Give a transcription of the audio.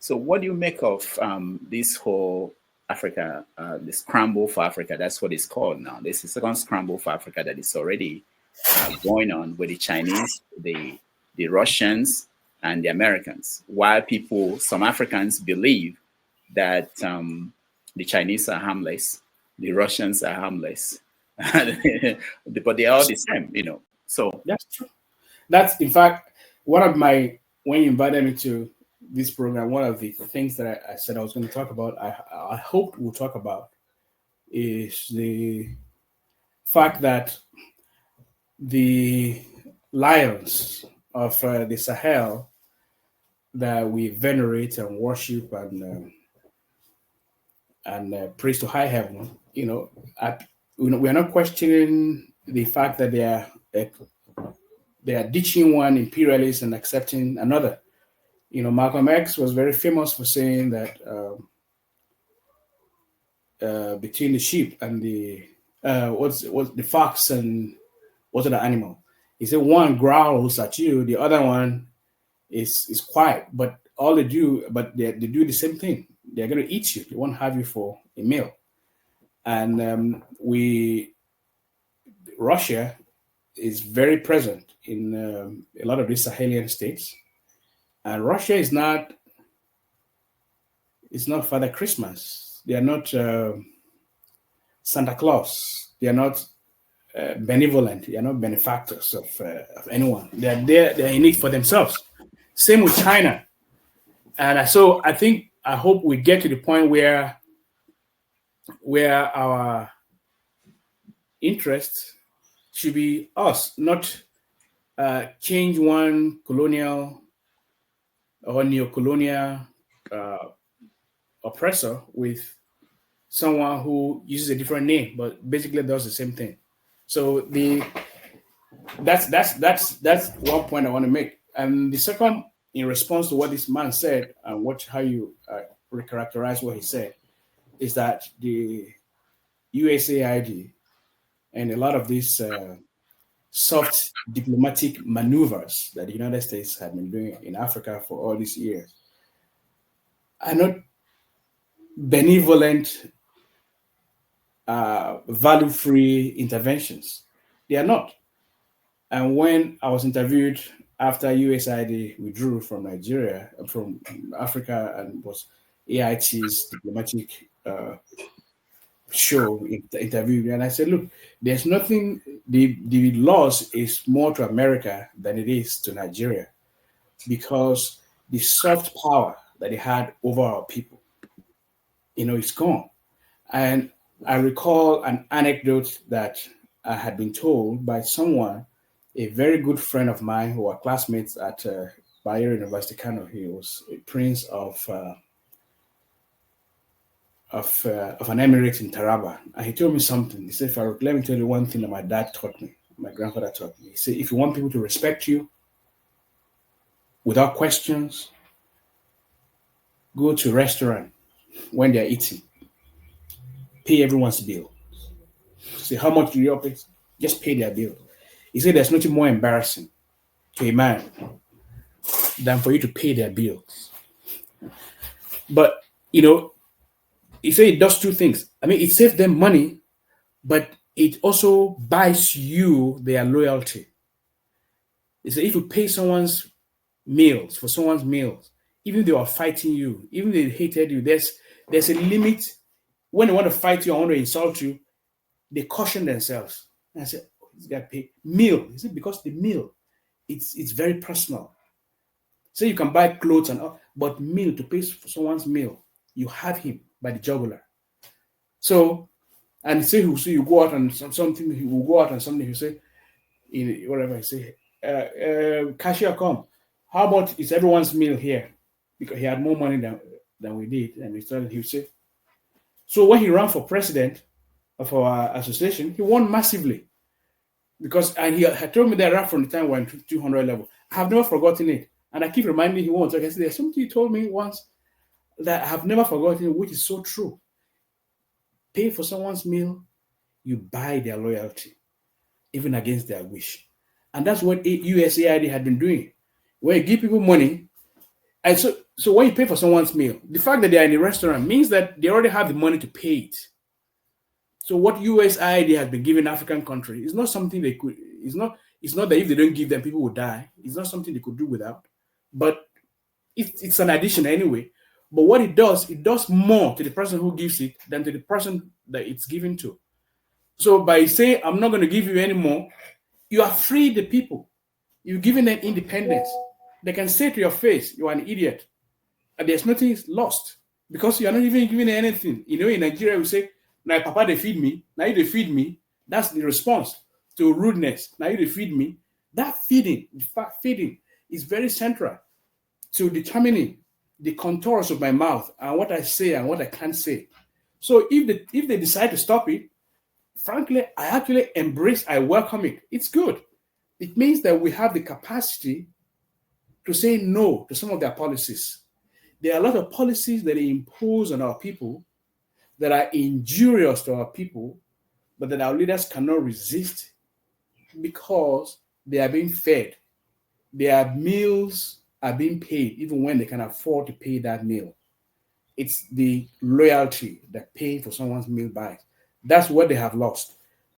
So what do you make of this whole Africa, the scramble for Africa? That's what it's called now. This is the second scramble for Africa that is already going on with the Chinese, the Russians, and the Americans. While some Africans believe that the Chinese are harmless, the Russians are harmless, but they're all the same, So That's true. That's, in fact, one of my, when you invited me to this program, one of the things that I said I was going to talk about, I hoped we'll talk about, is the fact that the lions of the Sahel that we venerate and worship and praise to high heaven, we're not questioning the fact that they are ditching one imperialist and accepting another. Malcolm X was very famous for saying that between the sheep and the what's the fox and what's the animal? He said one growls at you, the other one is quiet, but they do the same thing. They're going to eat you. They won't have you for a meal. And Russia is very present in a lot of these Sahelian states, and Russia is not. It's not Father Christmas. They are not Santa Claus. They are not benevolent. They are not benefactors of anyone. They are there. They are in it for themselves. Same with China. And so I hope we get to the point where our interest should be us, not change one colonial or neo-colonial oppressor with someone who uses a different name, but basically does the same thing. So that's one point I want to make. And the second, in response to what this man said and how you recharacterize what he said, is that the USAID and a lot of these soft diplomatic maneuvers that the United States have been doing in Africa for all these years are not benevolent, value-free interventions. They are not. And when I was interviewed after USAID withdrew from Nigeria, from Africa, and was AIT's diplomatic show interview, and I said, look, there's nothing, the loss is more to America than it is to Nigeria, because the soft power that they had over our people, it's gone. And I recall an anecdote that I had been told by someone, a very good friend of mine who were classmates at Bayero University, Kano. He was a prince of an emirate in Taraba. And he told me something. He said, Farooq, let me tell you one thing that my dad taught me, my grandfather taught me. He said, if you want people to respect you without questions, go to a restaurant when they're eating. Pay everyone's bill. Say, how much do you pay? Just pay their bill. He said there's nothing more embarrassing to a man than for you to pay their bills. But, he said it does two things. I mean, it saves them money, but it also buys you their loyalty. He said if you pay someone's meals, even if they are fighting you, even if they hated you, there's a limit. When they want to fight you or want to insult you, they caution themselves. And I said, this guy pay meal. He said, because the meal, it's very personal. So you can buy clothes and all, but meal, to pay for someone's meal, you have him by the jugular. So, and say you go out and something, he will go out and something, he'll say, whatever he say, cashier, come. How about it's everyone's meal here? Because he had more money than we did. And he would say, so when he ran for president of our association, he won massively. And he had told me that right from the time we were in 200 level. I have never forgotten it. And I keep reminding him once. I said, there's something he told me once that I have never forgotten, which is so true. Pay for someone's meal, you buy their loyalty, even against their wish. And that's what USAID had been doing. When you give people money, And so when you pay for someone's meal, the fact that they're in a restaurant means that they already have the money to pay it. So what USAID has been giving African countries is not something they could. It's not that if they don't give them, people will die. It's not something they could do without. But it's an addition anyway. But what it does more to the person who gives it than to the person that it's given to. So by saying, I'm not going to give you any more, you are freed the people. You're giving them independence. They can say to your face, you're an idiot. And there's nothing lost because you're not even giving them anything. You know, in Nigeria, we say, now papa, they feed me. Now you they feed me. That's the response to rudeness. Now you they feed me. That feeding, the fact feeding, is very central to determining the contours of my mouth and what I say and what I can't say. So if they decide to stop it, frankly, I actually embrace, I welcome it. It's good. It means that we have the capacity to say no to some of their policies. There are a lot of policies that they impose on our people that are injurious to our people, but that our leaders cannot resist because they are being fed. Their meals are being paid even when they can afford to pay that meal. It's the loyalty that paying for someone's meal buys. That's what they have lost.